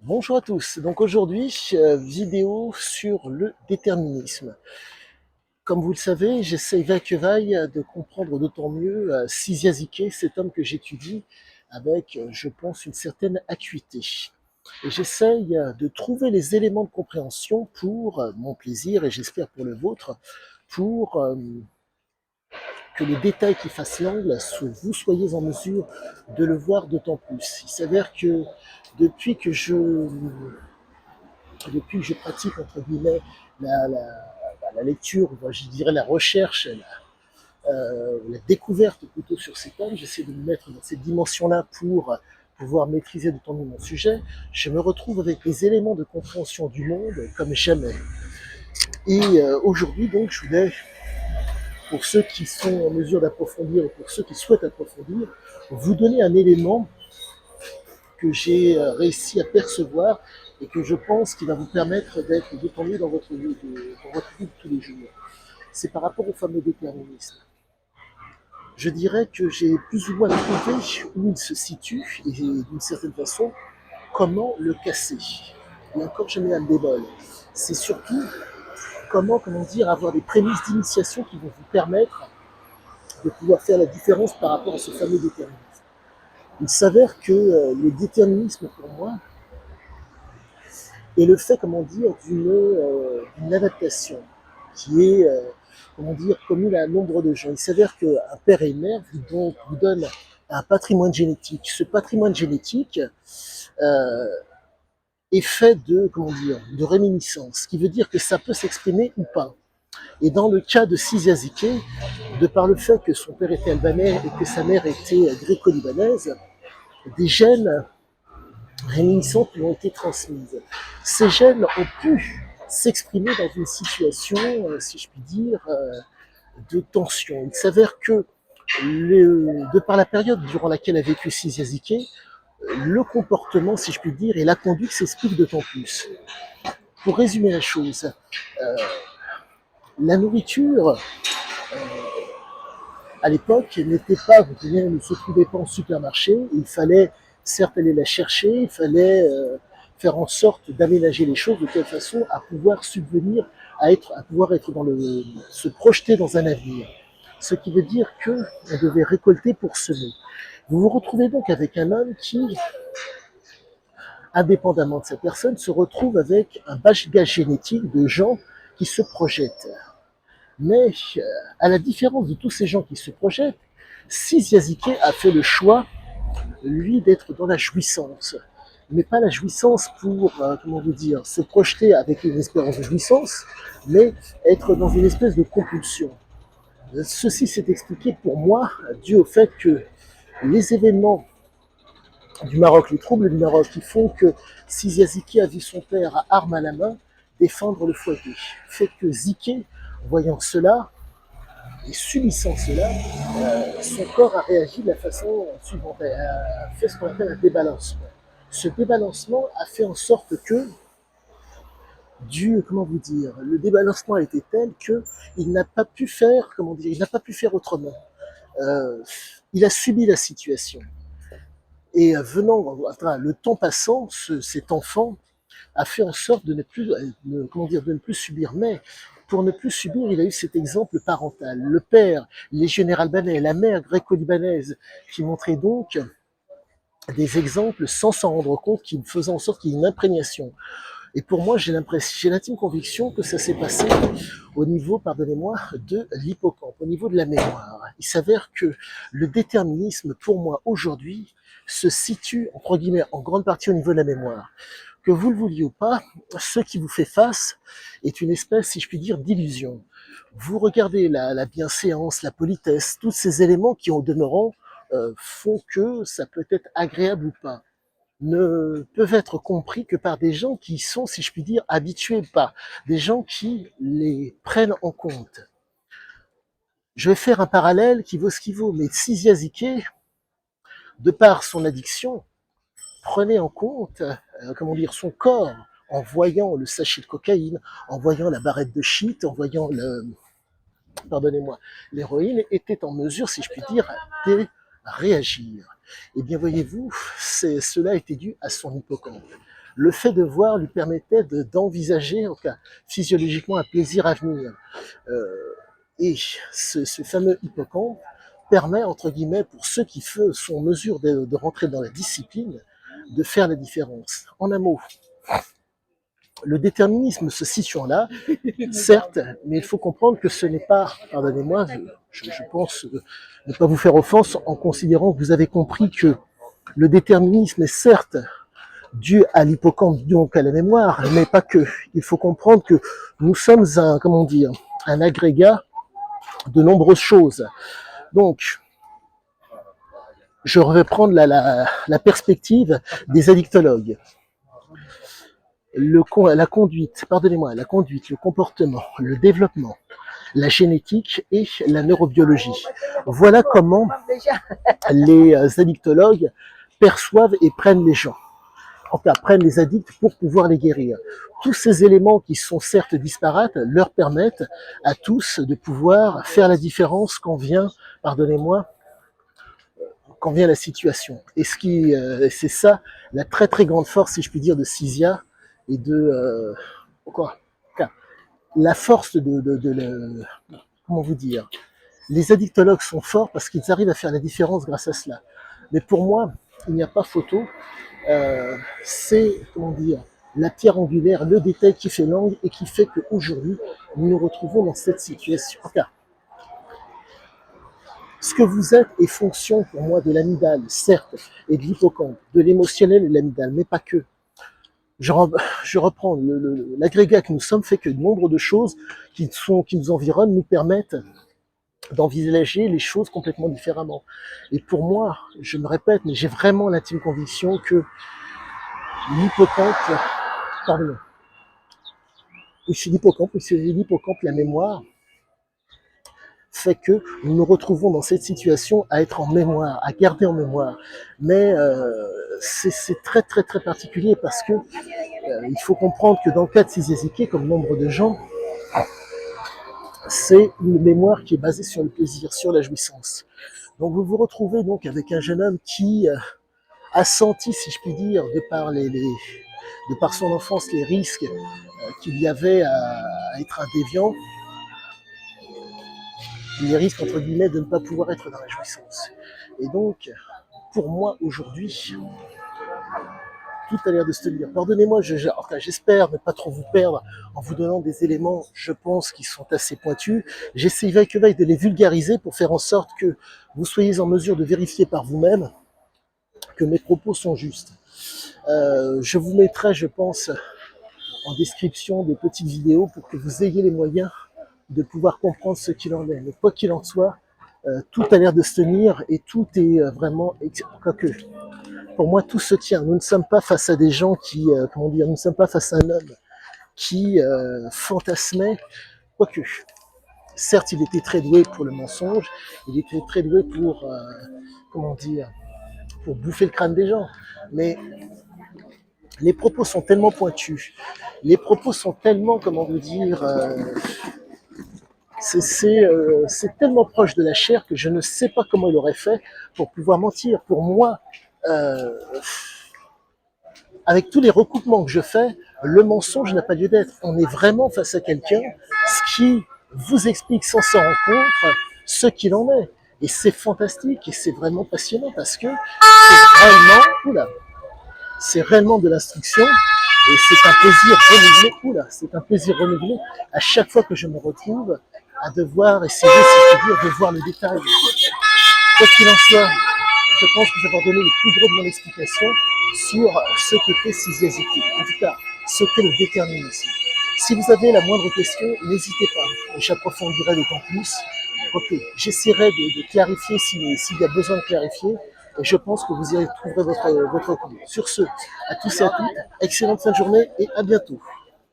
Bonjour à tous, donc aujourd'hui, vidéo sur le déterminisme. Comme vous le savez, j'essaye vaille que vaille de comprendre d'autant mieux Csikszentmihalyi, cet homme que j'étudie avec, je pense, une certaine acuité. Et j'essaye de trouver les éléments de compréhension pour mon plaisir et j'espère pour le vôtre, pour que les détails qui fassent l'angle, vous soyez en mesure de le voir d'autant plus. Il s'avère que depuis que je depuis que je pratique, entre guillemets, la lecture, je dirais la recherche, la découverte plutôt sur ces thèmes, j'essaie de me mettre dans cette dimension-là pour pouvoir maîtriser d'autant mieux mon sujet, je me retrouve avec des éléments de compréhension du monde comme jamais. Et aujourd'hui, donc, je voulais, pour ceux qui sont en mesure d'approfondir et pour ceux qui souhaitent approfondir, vous donner un élément que j'ai réussi à percevoir et que je pense qu'il va vous permettre d'être d'autant mieux dans votre vie de tous les jours. C'est par rapport au fameux déterminisme. Je dirais que j'ai plus ou moins trouvé où il se situe et d'une certaine façon comment le casser. Et encore, je mets un bémol. C'est surtout comment dire, avoir des prémices d'initiation qui vont vous permettre de pouvoir faire la différence par rapport à ce fameux déterminisme. Il s'avère que le déterminisme, pour moi, est le fait, d'une adaptation qui est, commune à un nombre de gens. Il s'avère qu'un père et une mère vous donnent un patrimoine génétique. Ce patrimoine génétique euh, est fait de réminiscence, ce qui veut dire que ça peut s'exprimer ou pas. Et dans le cas de Csikszentmihalyi, de par le fait que son père était albanais et que sa mère était gréco-libanaise, des gènes réminiscences lui ont été transmises. Ces gènes ont pu s'exprimer dans une situation, si je puis dire, de tension. Il s'avère que, de par la période durant laquelle a vécu Csikszentmihalyi, le comportement, si je puis dire, et la conduite s'expliquent d'autant plus. Pour résumer la chose, la nourriture, à l'époque, n'était pas, ne se trouvait pas en supermarché. Il fallait certes aller la chercher, il fallait faire en sorte d'aménager les choses de telle façon à pouvoir subvenir, à pouvoir être se projeter dans un avenir. Ce qui veut dire qu'on devait récolter pour semer. Vous vous retrouvez donc avec un homme qui, indépendamment de sa personne, se retrouve avec un bagage génétique de gens qui se projettent. Mais à la différence de tous ces gens qui se projettent, Csikszentmihalyi a fait le choix, lui, d'être dans la jouissance. Mais pas la jouissance pour, comment vous dire, se projeter avec une espérance de jouissance, mais être dans une espèce de compulsion. Ceci s'est expliqué pour moi dû au fait que les événements du Maroc, les troubles du Maroc, qui font que Csikszentmihalyi a vu son père à armes à la main défendre le foyer, fait que Ziké, voyant cela, et subissant cela, son corps a réagi de la façon suivante, a fait ce qu'on appelle un débalancement. Ce débalancement a fait en sorte que, le débalancement a été tel qu'il n'a pas pu faire, il n'a pas pu faire autrement. Euh, il a subi la situation. Et le temps passant, cet enfant a fait en sorte de ne plus, de ne plus subir. Mais pour ne plus subir, il a eu cet exemple parental. Le père légionnaire albanais, la mère gréco-libanaise, qui montraient donc des exemples sans s'en rendre compte, qui faisaient en sorte qu'il y ait une imprégnation. Et pour moi, j'ai l'intime conviction que ça s'est passé au niveau, pardonnez-moi, de l'hippocampe, au niveau de la mémoire. Il s'avère que le déterminisme, pour moi, aujourd'hui, se situe, entre guillemets, en grande partie au niveau de la mémoire. Que vous le vouliez ou pas, ce qui vous fait face est une espèce, si je puis dire, d'illusion. Vous regardez la bienséance, la politesse, tous ces éléments qui, au demeurant, font que ça peut être agréable ou pas, ne peuvent être compris que par des gens qui sont, si je puis dire, habitués pas, des gens qui les prennent en compte. Je vais faire un parallèle qui vaut ce qu'il vaut, mais Csikszentmihalyi, de par son addiction, prenait en compte, son corps en voyant le sachet de cocaïne, en voyant la barrette de shit, en voyant pardonnez-moi, l'héroïne, était en mesure, si je puis dire, de réagir. Eh bien, voyez-vous, cela était dû à son hippocampe. Le fait de voir lui permettait d'envisager, en tout cas physiologiquement, un plaisir à venir. Et ce fameux hippocampe permet, entre guillemets, pour ceux qui sont en mesure de rentrer dans la discipline, de faire la différence. En un mot, le déterminisme se situant là, certes, mais il faut comprendre que ce n'est pas, pardonnez-moi, je pense ne pas vous faire offense en considérant que vous avez compris que le déterminisme est certes dû à l'hippocampe, donc à la mémoire, mais pas que. Il faut comprendre que nous sommes un agrégat de nombreuses choses. Donc, je vais prendre la perspective des addictologues. La conduite, le comportement, le développement, la génétique et la neurobiologie. Voilà comment les addictologues perçoivent et prennent les gens. Enfin, prennent les addicts pour pouvoir les guérir. Tous ces éléments qui sont certes disparates leur permettent à tous de pouvoir faire la différence quand vient, pardonnez-moi, quand vient la situation. Et c'est ça la très très grande force, si je puis dire, de Cysia et de la force comment vous dire. Les addictologues sont forts parce qu'ils arrivent à faire la différence grâce à cela. Mais pour moi, il n'y a pas photo. C'est, la pierre angulaire, le détail qui fait l'angle et qui fait qu'aujourd'hui, nous nous retrouvons dans cette situation. Enfin, ce que vous êtes est fonction pour moi de l'amygdale, certes, et de l'hippocampe, de l'émotionnel et de l'amygdale, mais pas que. Je reprends, l'agrégat que nous sommes fait que nombre de choses qui nous environnent nous permettent d'envisager les choses complètement différemment. Et pour moi, je me répète, mais j'ai vraiment l'intime conviction que l'hippocampe, pardon, l'hippocampe, la mémoire, fait que nous nous retrouvons dans cette situation à être en mémoire, à garder en mémoire. Mais c'est très très très particulier parce que il faut comprendre que dans le cas de Cysiaziké, comme nombre de gens, c'est une mémoire qui est basée sur le plaisir, sur la jouissance. Donc vous vous retrouvez donc avec un jeune homme qui a senti, si je puis dire, de par son enfance, les risques qu'il y avait à être un déviant, les risques entre guillemets de ne pas pouvoir être dans la jouissance. Et donc, pour moi aujourd'hui, tout a l'air de se tenir. Pardonnez-moi, j'espère ne pas trop vous perdre en vous donnant des éléments, je pense, qui sont assez pointus. J'essaie veille que veille de les vulgariser pour faire en sorte que vous soyez en mesure de vérifier par vous-même que mes propos sont justes. Je vous mettrai, je pense, en description des petites vidéos pour que vous ayez les moyens de pouvoir comprendre ce qu'il en est. Mais quoi qu'il en soit, tout a l'air de se tenir et tout est vraiment... Quoique, pour moi, tout se tient. Nous ne sommes pas face à des gens qui... nous ne sommes pas face à un homme qui fantasmait. Quoique, certes, il était très doué pour le mensonge, il était très doué pour... pour bouffer le crâne des gens. Mais les propos sont tellement pointus, les propos sont tellement, c'est tellement proche de la chair que je ne sais pas comment il aurait fait pour pouvoir mentir. Pour moi, avec tous les recoupements que je fais, le mensonge n'a pas lieu d'être. On est vraiment face à quelqu'un, ce qui vous explique sans s'en rendre compte ce qu'il en est. Et c'est fantastique et c'est vraiment passionnant parce que c'est réellement de l'instruction et c'est un plaisir renouvelé. C'est un plaisir renouvelé à chaque fois que je me retrouve à devoir essayer, si je puis dire, de voir le détail. Quoi qu'il en soit, je pense vous avoir donné le plus gros de mon explication sur ce qu'était Cysiaziké, en tout cas, ce qu'est le déterminisme. Si vous avez la moindre question, n'hésitez pas, j'approfondirai d'autant plus. Ok, j'essaierai de clarifier s'il y a besoin de clarifier, et je pense que vous y trouverez votre compte. Sur ce, à tous et à toutes, excellente fin de journée et à bientôt.